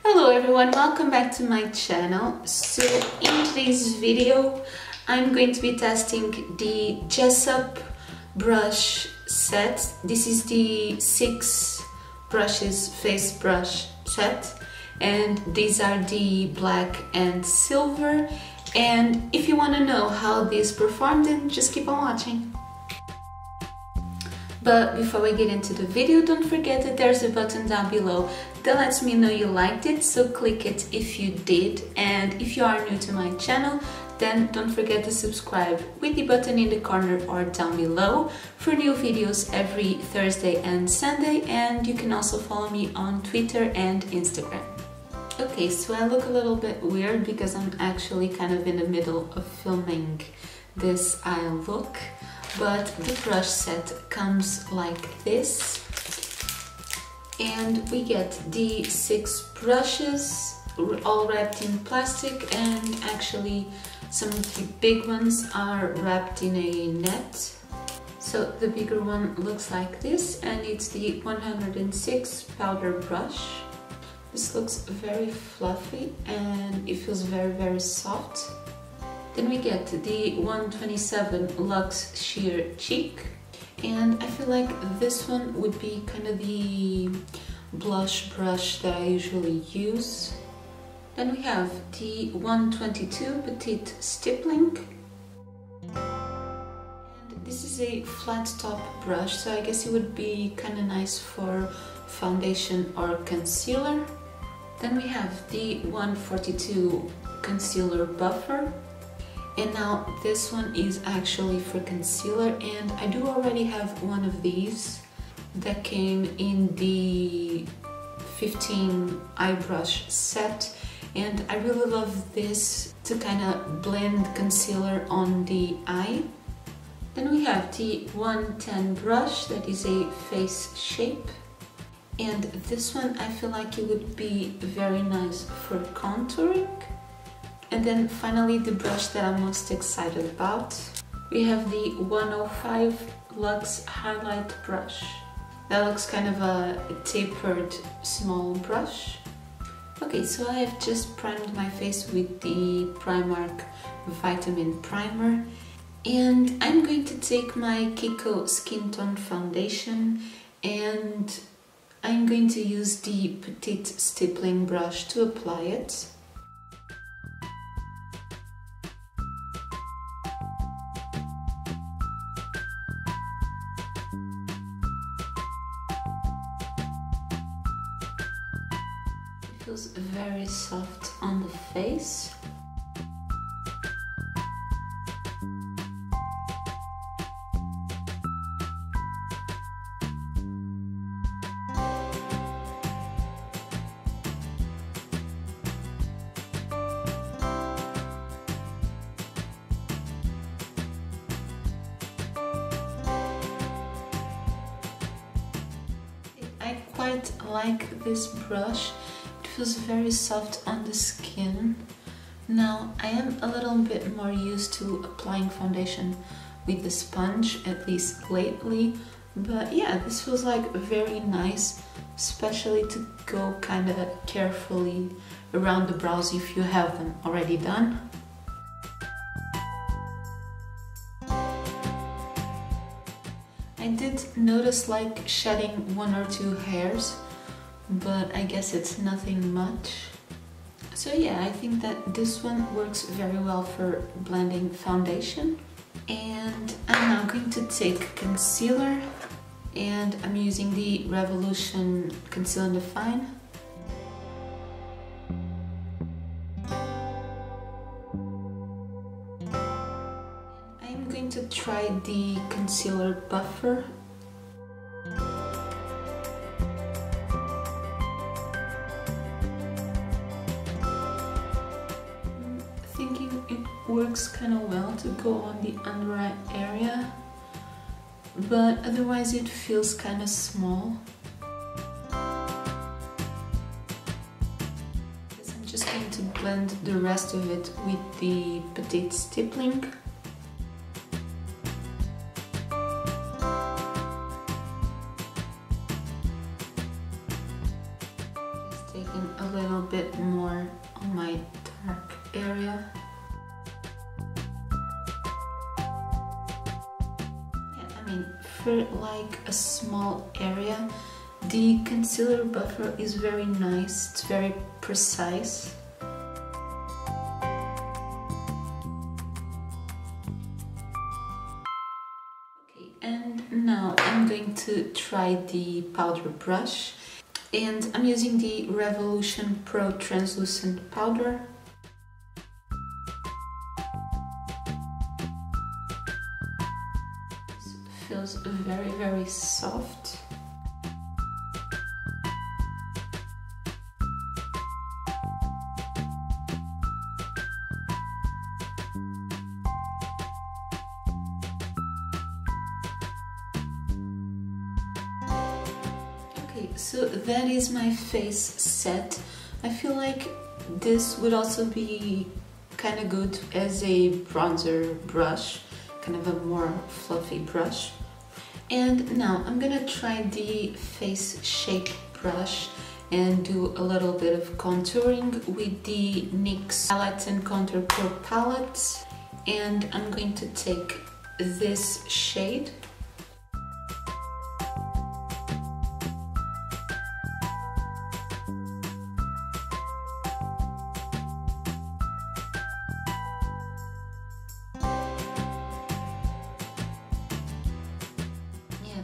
Hello everyone, welcome back to my channel. So in today's video I'm going to be testing the JESSUP brush set. This is the 6 brushes face brush set, and these are the black and silver. And if you want to know how these perform, then just keep on watching. But before we get into the video, don't forget that there's a button down below that lets me know you liked it, so click it if you did. And if you are new to my channel, then don't forget to subscribe with the button in the corner or down below for new videos every Thursday and Sunday. And you can also follow me on Twitter and Instagram. Okay, so I look a little bit weird because I'm actually kind of in the middle of filming this eye look. But the brush set comes like this, and we get the 6 brushes all wrapped in plastic, and actually some of the big ones are wrapped in a net. So the bigger one looks like this, and it's the 106 powder brush. This looks very fluffy and it feels very soft. Then we get the 127 Luxe Sheer Cheek, and I feel like this one would be kind of the blush brush that I usually use. Then we have the 122 Petite Stippling, and this is a flat top brush, so I guess it would be kind of nice for foundation or concealer. Then we have the 142 Concealer Buffer. And now this one is actually for concealer, and I do already have one of these that came in the 15 eye brush set, and I really love this to kind of blend concealer on the eye. Then we have the 110 brush that is a face shape, and this one I feel like it would be very nice for contouring. And then finally the brush that I'm most excited about, we have the 105 Luxe Highlight Brush. That looks kind of a tapered small brush. Okay, so I have just primed my face with the Primark Vitamin Primer, and I'm going to take my Kiko Skin Tone Foundation, and I'm going to use the Petite Stippling brush to apply it. Feels very soft on the face. I quite like this brush. It feels very soft on the skin. Now I am a little bit more used to applying foundation with the sponge, at least lately, but yeah, this feels like very nice, especially to go kind of carefully around the brows if you have them already done. I did notice like shedding 1 or 2 hairs, but I guess it's nothing much. So yeah, I think that this one works very well for blending foundation. And I'm now going to take concealer, and I'm using the Revolution Conceal and Define. I'm going to try the Concealer Buffer. Works kind of well to go on the under eye area, but otherwise it feels kind of small. I'm just going to blend the rest of it with the Petite Stippling. Just taking a little little bit more on my dark area. Yeah, I mean, for like a small area, the concealer buffer is very nice, it's very precise. Okay, and now I'm going to try the powder brush, and I'm using the Revolution Pro Translucent Powder. It feels very, very soft. So that is my face set. I feel like this would also be kind of good as a bronzer brush, kind of a more fluffy brush. And now I'm gonna try the face shape brush and do a little bit of contouring with the NYX Highlight and Contour Pro palette. And I'm going to take this shade.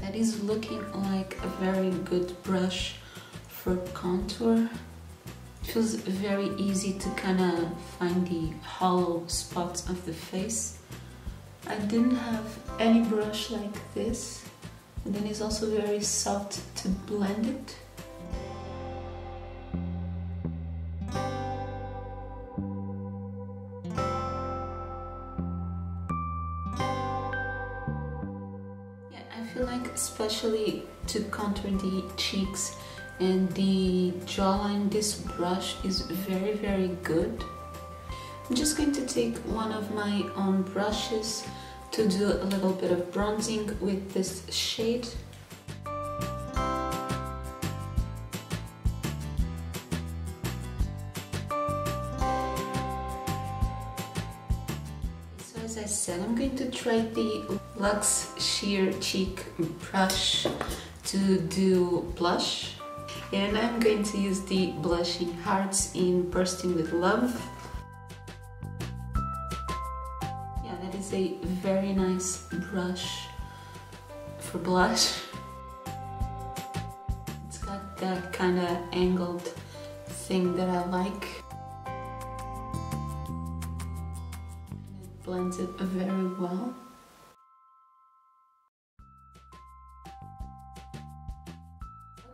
That is looking like a very good brush for contour. It feels very easy to kind of find the hollow spots of the face. I didn't have any brush like this, and then it's also very soft to blend it. I feel like especially to contour the cheeks and the jawline, this brush is very, very good. I'm just going to take one of my own brushes to do a little bit of bronzing with this shade. As I said, I'm going to try the Luxe Sheer Cheek brush to do blush, and I'm going to use the Blushing Hearts in Bursting with Love. Yeah, that is a very nice brush for blush. It's got that kind of angled thing that I like. Blends it very well.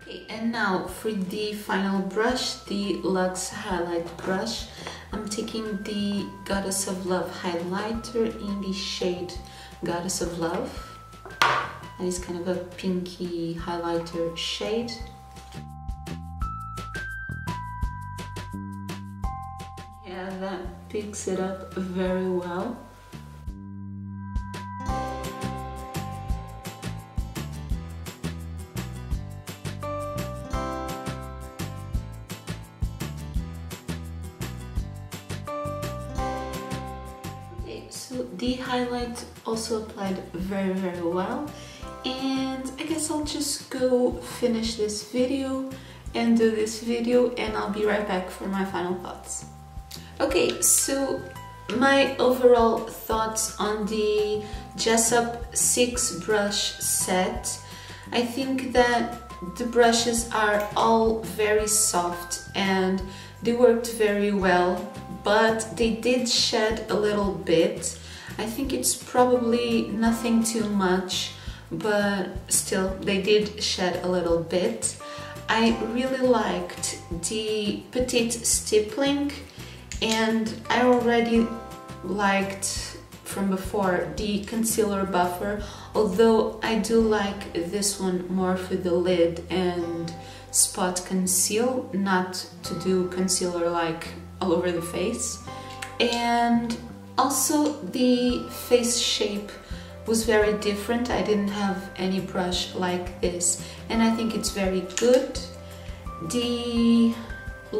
Okay, and now for the final brush, the Luxe Highlight Brush, I'm taking the Goddess of Love highlighter in the shade Goddess of Love. And it's kind of a pinky highlighter shade. Yeah, that picks it up very well. Okay, so the highlight also applied very, very well. And I guess I'll just go finish this video and do this video, and I'll be right back for my final thoughts. Okay, so my overall thoughts on the JESSUP 6 brush set. I think that the brushes are all very soft and they worked very well, but they did shed a little bit. I think it's probably nothing too much, but still they did shed a little bit. I really liked the petite stippling, and I already liked from before the concealer buffer, although I do like this one more for the lid and spot conceal, not to do concealer like all over the face. And also the face shape was very different. I didn't have any brush like this, and I think it's very good. The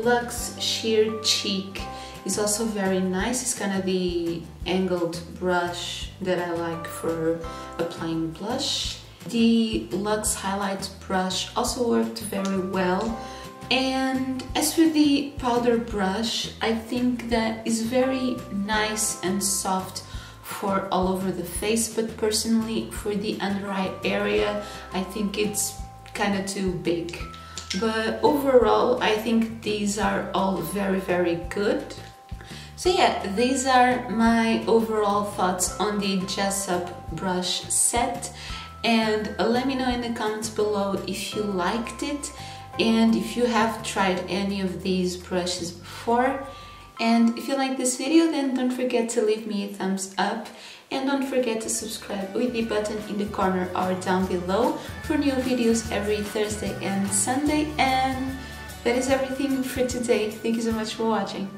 Luxe Sheer Cheek is also very nice. It's kind of the angled brush that I like for applying blush. The Luxe Highlight brush also worked very well. And as for the powder brush, I think that is very nice and soft for all over the face, but personally for the under eye area, I think it's kind of too big. But overall, I think these are all very good. So yeah, these are my overall thoughts on the JESSUP brush set. And let me know in the comments below if you liked it and if you have tried any of these brushes before. And if you like this video, then don't forget to leave me a thumbs up and don't forget to subscribe with the button in the corner or down below for new videos every Thursday and Sunday. And that is everything for today. Thank you so much for watching.